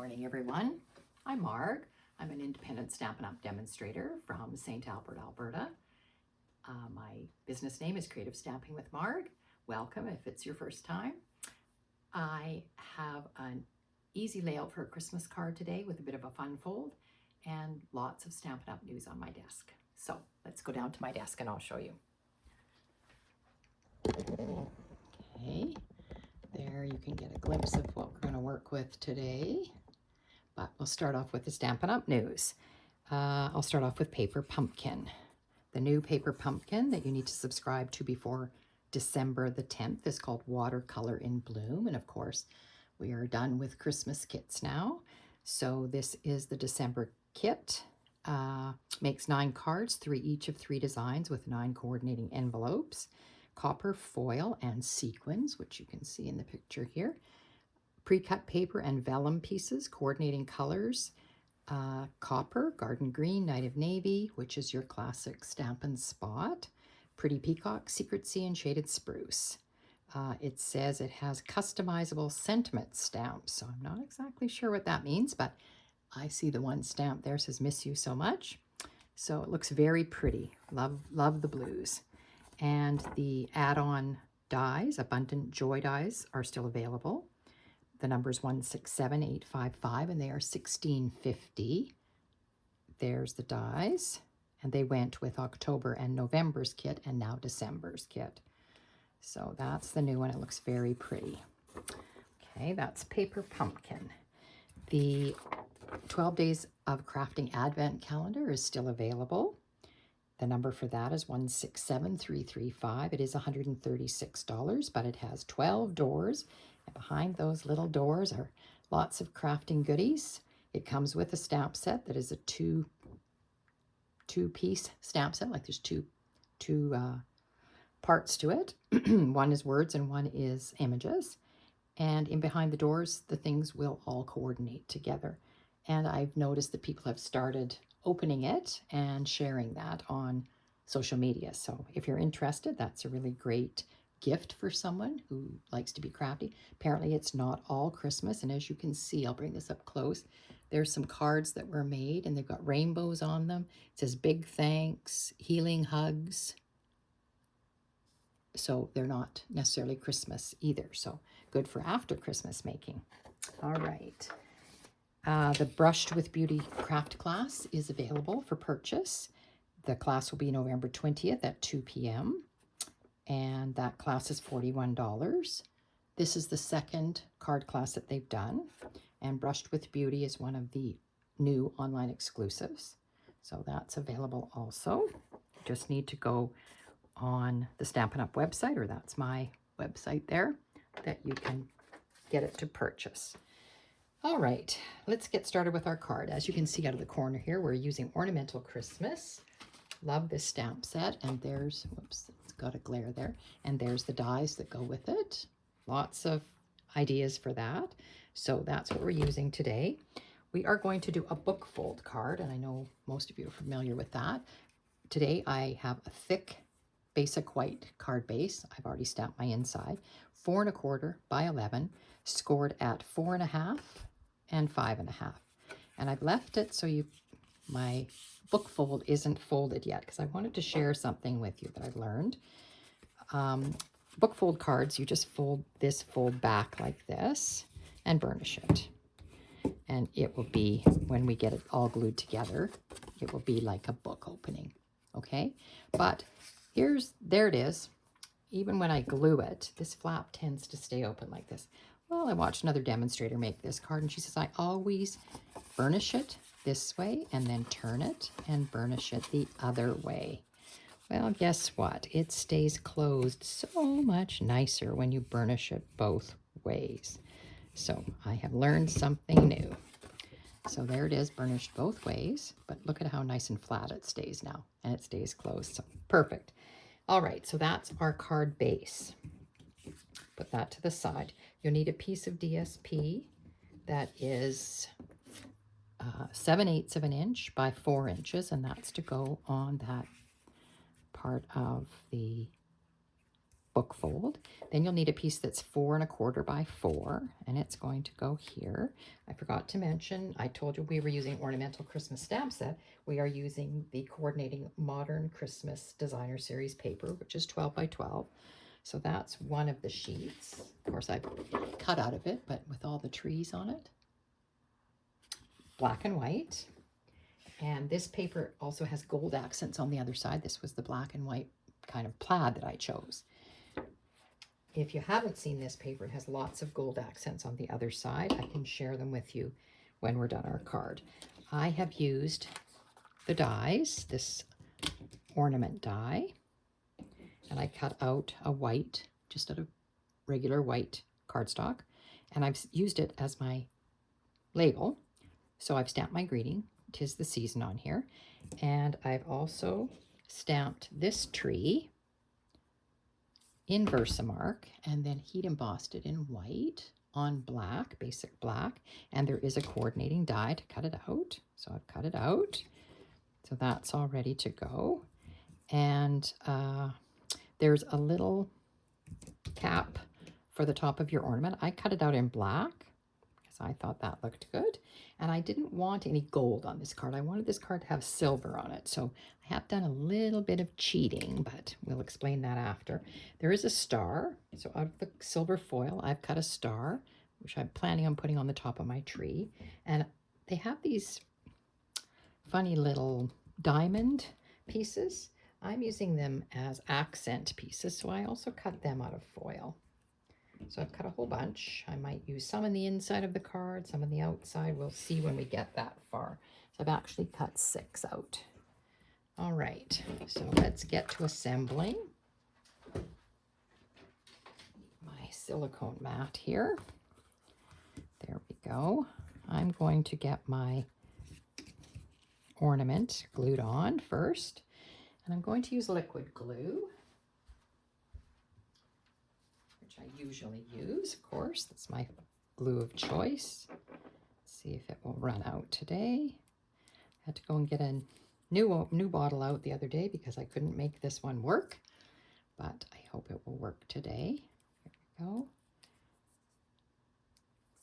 morning, everyone. I'm Marg. I'm an independent Stampin' Up! Demonstrator from St. Albert, Alberta. My business name is Creative Stamping with Marg. Welcome if it's your first time. I have an easy layout for a Christmas card today with a bit of a fun fold and lots of Stampin' Up! News on my desk. So let's go down to my desk and I'll show you. Okay, there you can get a glimpse of what we're going to work with today. But we'll start off with the Stampin' Up! News. I'll start off with Paper Pumpkin. The new Paper Pumpkin that you need to subscribe to before December the 10th is called Watercolor in Bloom. And of course, we are done with Christmas kits now. So this is the December kit. Makes 9 cards, each of 3 designs with 9 coordinating envelopes, copper foil and sequins, which you can see in the picture here. Pre-cut paper and vellum pieces, coordinating colors, copper, garden green, night of navy, which is your classic Stampin' Spot, pretty peacock, secret sea, and shaded spruce. It says it has customizable sentiment stamps, so I'm not exactly sure what that means, but I see the one stamp there says miss you so much. So it looks very pretty. Love the blues. And the add-on dies, Abundant Joy dies, are still available. The number is 167855, and they are $16.50. There's the dies, and they went with October and November's kit, and now December's kit. So that's the new one. It looks very pretty. Okay, that's Paper Pumpkin. The 12 Days of Crafting Advent Calendar is still available. The number for that is 167335. It is $136, but it has 12 doors. And behind those little doors are lots of crafting goodies. It comes with a stamp set that is a two-piece stamp set, like there's two parts to it. One is words and one is images. And in behind the doors, the things will all coordinate together. And I've noticed that people have started opening it and sharing that on social media. So if you're interested, that's a really great gift for someone who likes to be crafty. Apparently it's not all Christmas, and as you can see, I'll bring this up close, there's some cards that were made and they've got rainbows on them. It says big thanks, healing hugs. So they're not necessarily Christmas either, so good for after Christmas making. All right, the Brushed with Beauty craft class is available for purchase. The class will be November 20th at 2 p.m. and that class is $41. This is the second card class that they've done, and Brushed with Beauty is one of the new online exclusives. So that's available also. You just need to go on the Stampin' Up! Website, or that's my website there, that you can get it to purchase. All right, let's get started with our card. As you can see out of the corner here, we're using Ornamental Christmas. Love this stamp set, and there's, whoops, it's got a glare there, and there's the dies that go with it. Lots of ideas for that. So that's what we're using today. We are going to do a book fold card, and I know most of you are familiar with that. Today I have a thick basic white card base. I've already stamped my inside. 4 1/4 by 11, scored at 4 1/2 and 5 1/2. And I've left it so my book fold isn't folded yet, because I wanted to share something with you that I've learned. Book fold cards, you just fold back like this and burnish it. And it will be, when we get it all glued together, it will be like a book opening, okay? But there it is. Even when I glue it, this flap tends to stay open like this. Well, I watched another demonstrator make this card, and she says, I always burnish it this way and then turn it and burnish it the other way. Well, guess what? It stays closed so much nicer when you burnish it both ways. So I have learned something new. So there it is, burnished both ways, but look at how nice and flat it stays now, and it stays closed, so perfect. All right, so that's our card base. Put that to the side. You'll need a piece of DSP that is 7/8 of an inch by 4 inches, and that's to go on that part of the book fold. Then you'll need a piece that's 4 1/4 by 4, and it's going to go here. I forgot to mention, I told you we were using ornamental Christmas stamp set. We are using the coordinating modern Christmas designer series paper, which is 12 by 12. So that's one of the sheets. Of course, I cut out of it, but with all the trees on it. Black and white. And this paper also has gold accents on the other side. This was the black and white kind of plaid that I chose. If you haven't seen this paper, it has lots of gold accents on the other side. I can share them with you when we're done our card. I have used the dies, this ornament die, and I cut out a white, just out of regular white cardstock, and I've used it as my label. So I've stamped my greeting, 'tis the season on here, and I've also stamped this tree in Versamark and then heat embossed it in white on black, basic black, and there is a coordinating die to cut it out. So I've cut it out. So that's all ready to go. And there's a little cap for the top of your ornament. I cut it out in black because I thought that looked good. And I didn't want any gold on this card. I wanted this card to have silver on it. So I have done a little bit of cheating, but we'll explain that after. There is a star. So out of the silver foil, I've cut a star, which I'm planning on putting on the top of my tree. And they have these funny little diamond pieces. I'm using them as accent pieces, so I also cut them out of foil. So I've cut a whole bunch. I might use some on the inside of the card, some on the outside. We'll see when we get that far. So I've actually cut 6 out. All right, so let's get to assembling my silicone mat here. There we go. I'm going to get my ornament glued on first, and I'm going to use liquid glue, which I usually use, of course. That's my glue of choice. Let's see if it will run out today. I had to go and get a new bottle out the other day because I couldn't make this one work, but I hope it will work today. Here we go.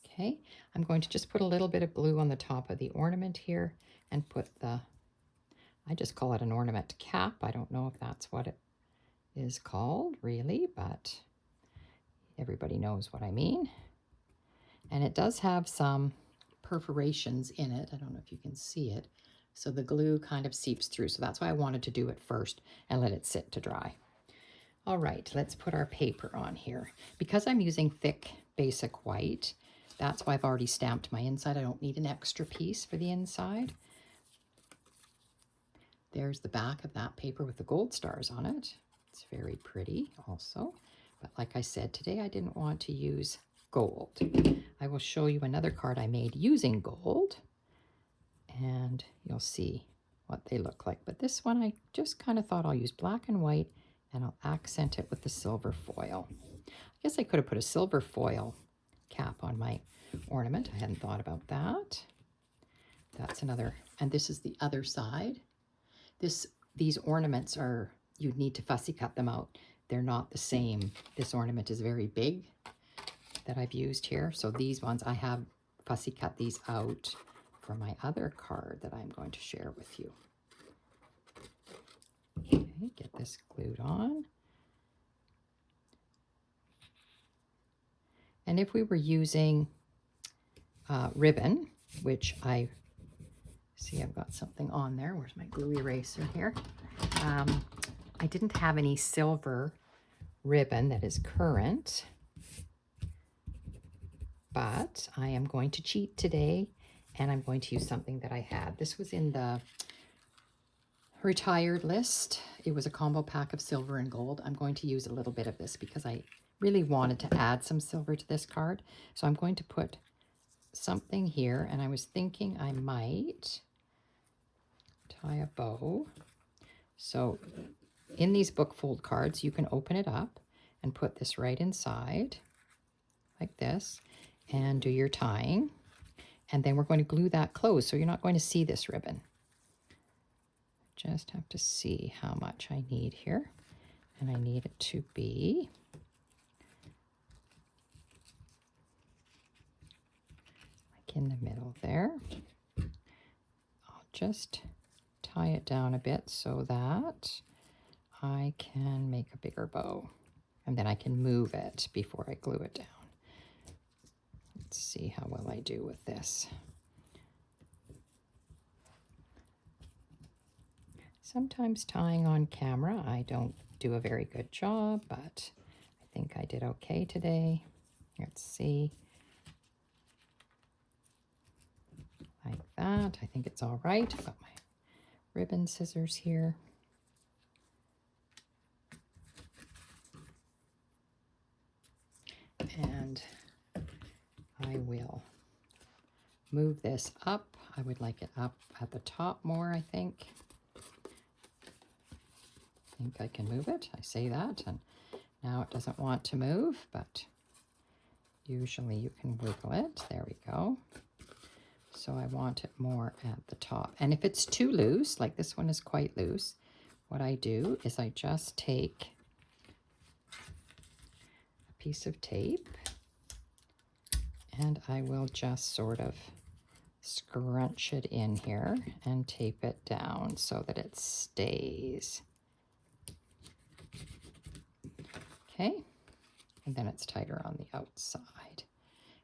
Okay, I'm going to just put a little bit of glue on the top of the ornament here and put the, I just call it an ornament cap. I don't know if that's what it is called really, but everybody knows what I mean. And it does have some perforations in it. I don't know if you can see it. So the glue kind of seeps through. So that's why I wanted to do it first and let it sit to dry. All right, let's put our paper on here. Because I'm using thick basic white, that's why I've already stamped my inside. I don't need an extra piece for the inside. There's the back of that paper with the gold stars on it. It's very pretty also. But like I said, today I didn't want to use gold. I will show you another card I made using gold, and you'll see what they look like. But this one I just kind of thought I'll use black and white, and I'll accent it with the silver foil. I guess I could have put a silver foil cap on my ornament. I hadn't thought about that. That's another, and this is the other side. These ornaments are, you'd need to fussy cut them out. They're not the same. This ornament is very big that I've used here. So these ones, I have fussy cut these out for my other card that I'm going to share with you. Okay, get this glued on. And if we were using ribbon, which I see I've got something on there. Where's my glue eraser here? I didn't have any silver ribbon that is current, but I am going to cheat today, and I'm going to use something that I had. This was in the retired list. It was a combo pack of silver and gold. I'm going to use a little bit of this because I really wanted to add some silver to this card. So I'm going to put something here, and I was thinking I might tie a bow. So in these book fold cards, you can open it up and put this right inside like this and do your tying. And then we're going to glue that closed, so you're not going to see this ribbon. Just have to see how much I need here. And I need it to be in the middle there. I'll just tie it down a bit so that I can make a bigger bow, and then I can move it before I glue it down. Let's see how well I do with this. Sometimes tying on camera, I don't do a very good job, but I think I did okay today. Let's see. Like that. I think it's all right. I've got my ribbon scissors here. And I will move this up. I would like it up at the top more, I think. I think I can move it. I say that, and now it doesn't want to move, but usually you can wiggle it. There we go. So I want it more at the top. And if it's too loose, like this one is quite loose, what I do is I just take a piece of tape and I will just sort of scrunch it in here and tape it down so that it stays. Okay, and then it's tighter on the outside.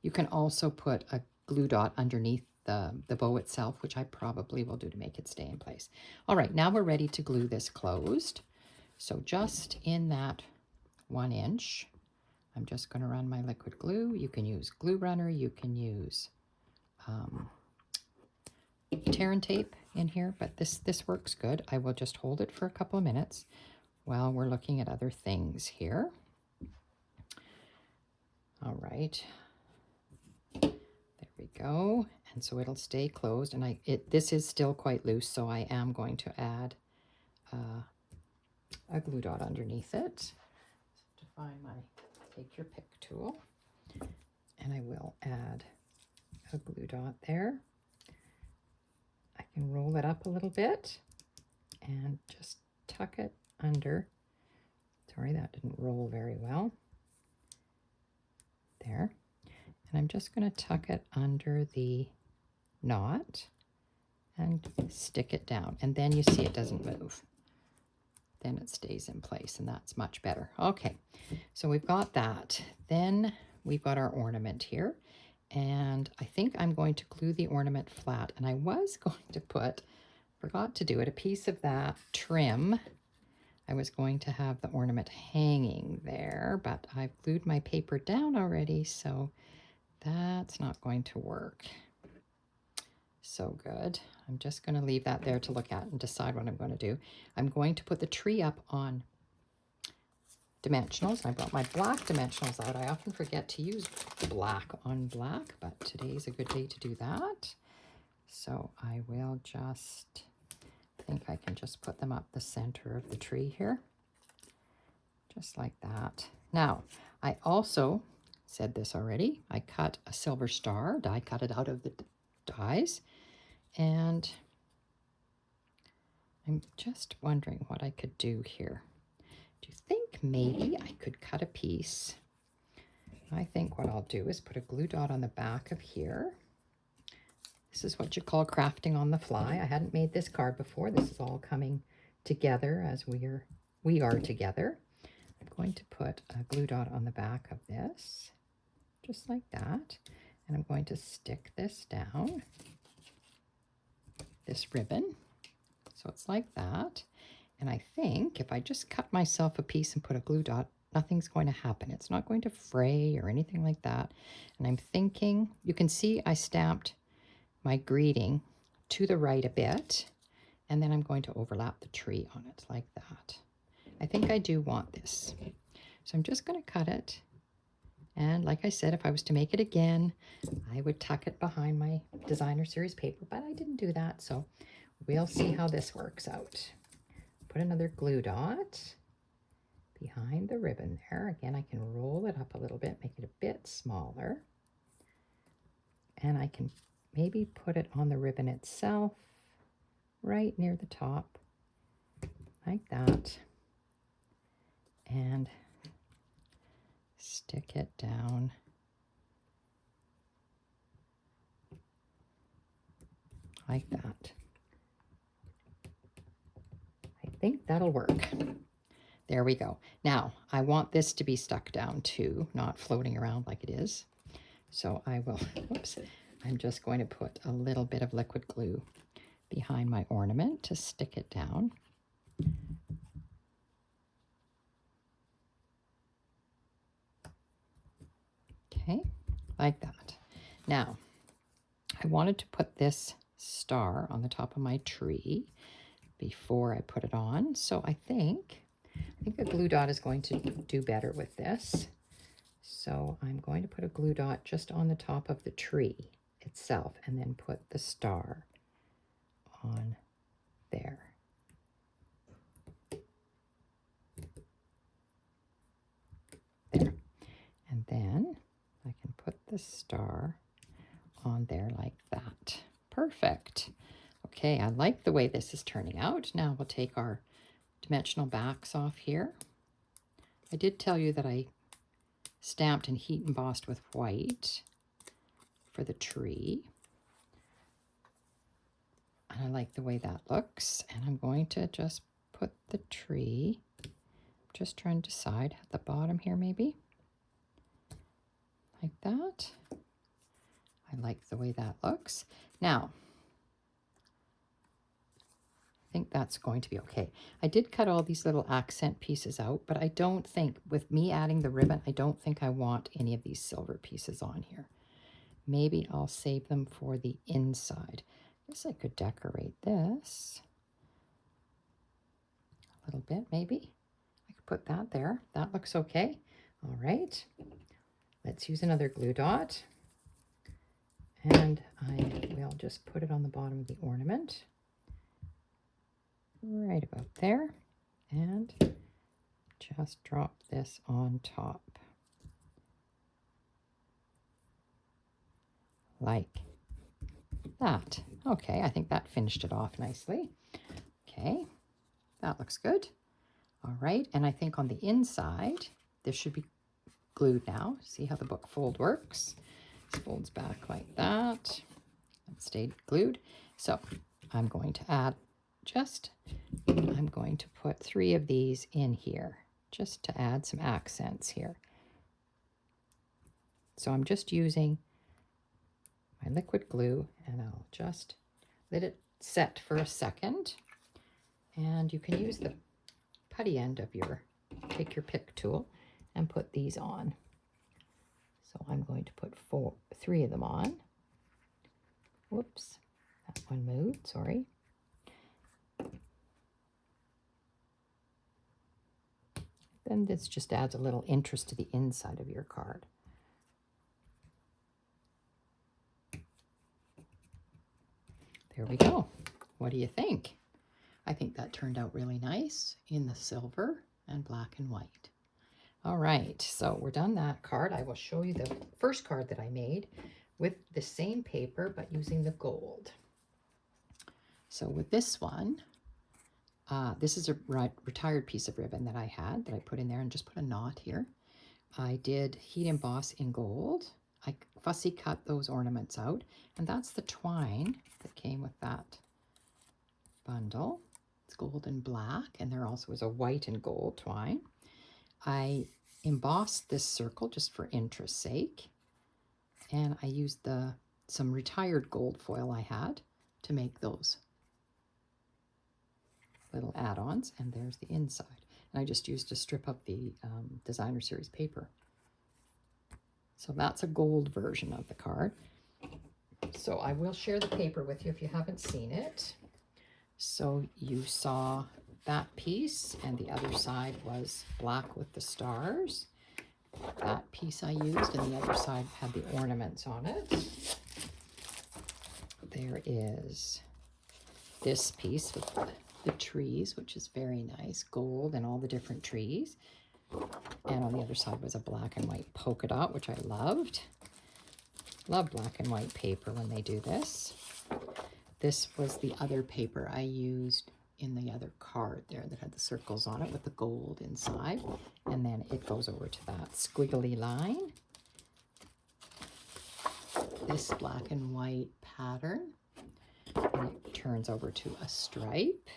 You can also put a glue dot underneath the bow itself, which I probably will do to make it stay in place. All right, now we're ready to glue this closed. So just in that 1 inch, I'm just going to run my liquid glue. You can use glue runner, you can use tear and tape in here, but this works good. I will just hold it for a couple of minutes while we're looking at other things here. All right, there we go. And so it'll stay closed, and this is still quite loose, so I am going to add a glue dot underneath it. To find take your pick tool, and I will add a glue dot there. I can roll it up a little bit and just tuck it under. Sorry, that didn't roll very well. There. And I'm just going to tuck it under the knot and stick it down. And then you see it doesn't move. Then it stays in place, and that's much better. Okay, so we've got that. Then we've got our ornament here. And I think I'm going to glue the ornament flat. And I was going to forgot to do it, a piece of that trim. I was going to have the ornament hanging there, but I've glued my paper down already, so that's not going to work so good. I'm just going to leave that there to look at and decide what I'm going to do. I'm going to put the tree up on dimensionals. I brought my black dimensionals out. I often forget to use black on black, but today's a good day to do that. So I will just, I think I can just put them up the center of the tree here, just like that. Now, I also said this already. I cut a silver star, die cut it out of the dies, and I'm just wondering what I could do here. Do you think maybe I could cut a piece? I think what I'll do is put a glue dot on the back of here. This is what you call crafting on the fly. I hadn't made this card before. This is all coming together as we are together. I'm going to put a glue dot on the back of this, just like that. And I'm going to stick this down, this ribbon. So it's like that. And I think if I just cut myself a piece and put a glue dot, nothing's going to happen. It's not going to fray or anything like that. And I'm thinking, you can see I stamped my greeting to the right a bit, and then I'm going to overlap the tree on it like that. I think I do want this. So I'm just going to cut it. And like I said, if I was to make it again, I would tuck it behind my designer series paper, but I didn't do that. So we'll see how this works out. Put another glue dot behind the ribbon there. Again, I can roll it up a little bit, make it a bit smaller. And I can maybe put it on the ribbon itself, right near the top, like that. And stick it down like that. I think that'll work. There we go. Now, I want this to be stuck down too, not floating around like it is. So I will, whoops, I'm just going to put a little bit of liquid glue behind my ornament to stick it down. Okay, like that. Now, I wanted to put this star on the top of my tree before I put it on. So I think a glue dot is going to do better with this. So I'm going to put a glue dot just on the top of the tree itself and then put the star on there. There. And then I can put the star on there like that. Perfect. Okay, I like the way this is turning out. Now we'll take our dimensional backs off here. I did tell you that I stamped and heat embossed with white for the tree. And I like the way that looks. And I'm going to just put the tree, just trying to decide at the bottom here maybe. Like that. I like the way that looks. Now, I think that's going to be okay. I did cut all these little accent pieces out, but I don't think, with me adding the ribbon, I don't think I want any of these silver pieces on here. Maybe I'll save them for the inside. I guess I could decorate this a little bit, maybe. I could put that there. That looks okay. All right. Let's use another glue dot. And I will just put it on the bottom of the ornament. Right about there, and just drop this on top like that. Okay, I think that finished it off nicely. Okay, that looks good. All right, and I think on the inside, this should be glued now. See how the book fold works? This folds back like that. It stayed glued. So I'm going to add I'm going to put 3 of these in here just to add some accents here. So I'm just using my liquid glue and I'll just let it set for a second. And you can use the putty end of take your pick tool and put these on. So I'm going to put 3 of them on. Whoops, that one moved, sorry. Then this just adds a little interest to the inside of your card. There we go. What do you think? I think that turned out really nice in the silver and black and white. All right, so we're done that card. I will show you the first card that I made with the same paper but using the gold. So with this one, this is a retired piece of ribbon that I had that I put in there and just put a knot here. I did heat emboss in gold. I fussy cut those ornaments out, and that's the twine that came with that bundle. It's gold and black, and there also is a white and gold twine. I embossed this circle just for interest's sake, and I used some retired gold foil I had to make those little add-ons, and there's the inside. And I just used a strip of the designer series paper. So that's a gold version of the card. So I will share the paper with you if you haven't seen it. So you saw that piece, and the other side was black with the stars. That piece I used, and the other side had the ornaments on it. There is this piece with the trees, which is very nice, gold and all the different trees. And on the other side was a black and white polka dot, which I loved. Love black and white paper when they do this. This was the other paper I used in the other card there that had the circles on it with the gold inside. And then it goes over to that squiggly line. This black and white pattern. And turns over to a stripe,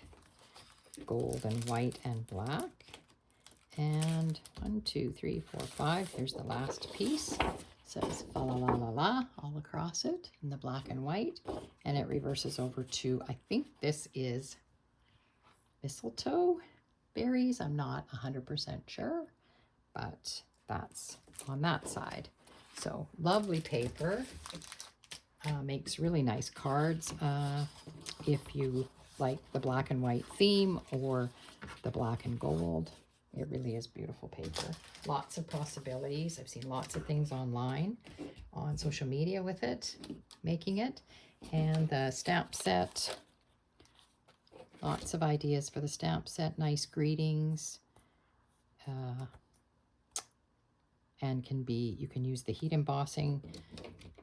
gold and white and black. And 1, 2, 3, 4, 5. Here's the last piece. It says fa la la la la all across it in the black and white. And it reverses over to, I think this is mistletoe berries. I'm not 100% sure, but that's on that side. So lovely paper. Makes really nice cards if you like the black and white theme or the black and gold. It really is beautiful paper. Lots of possibilities. I've seen lots of things online, on social media with it, making it. And the stamp set, lots of ideas for the stamp set. Nice greetings. And you can use the heat embossing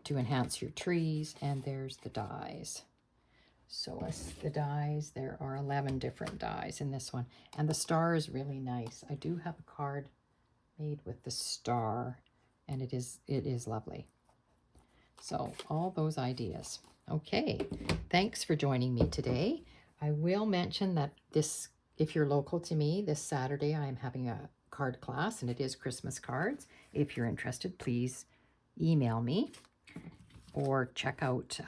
to enhance your trees. And there's the dies. So as the dies, there are 11 different dies in this one. And the star is really nice. I do have a card made with the star, and it is lovely. So all those ideas. Okay, thanks for joining me today. I will mention that if you're local to me, this Saturday I am having a card class, and it is Christmas cards. If you're interested, please email me or check out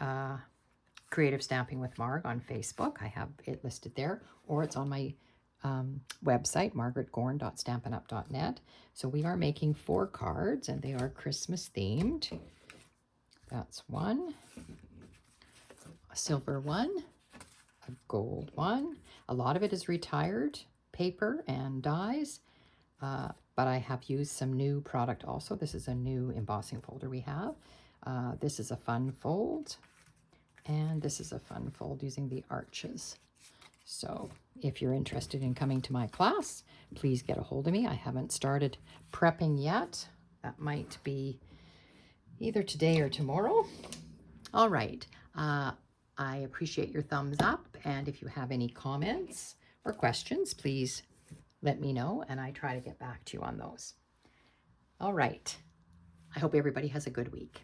Creative Stamping with Marg on Facebook. I have it listed there, or it's on my website, margaretgorn.stampinup.net. So we are making 4 cards, and they are Christmas themed. That's one, a silver one, a gold one. A lot of it is retired paper and dies, but I have used some new product also. This is a new embossing folder we have. This is a fun fold. And this is a fun fold using the arches. So if you're interested in coming to my class, please get a hold of me. I haven't started prepping yet. That might be either today or tomorrow. All right. I appreciate your thumbs up. And if you have any comments or questions, please let me know, and I try to get back to you on those. All right. I hope everybody has a good week.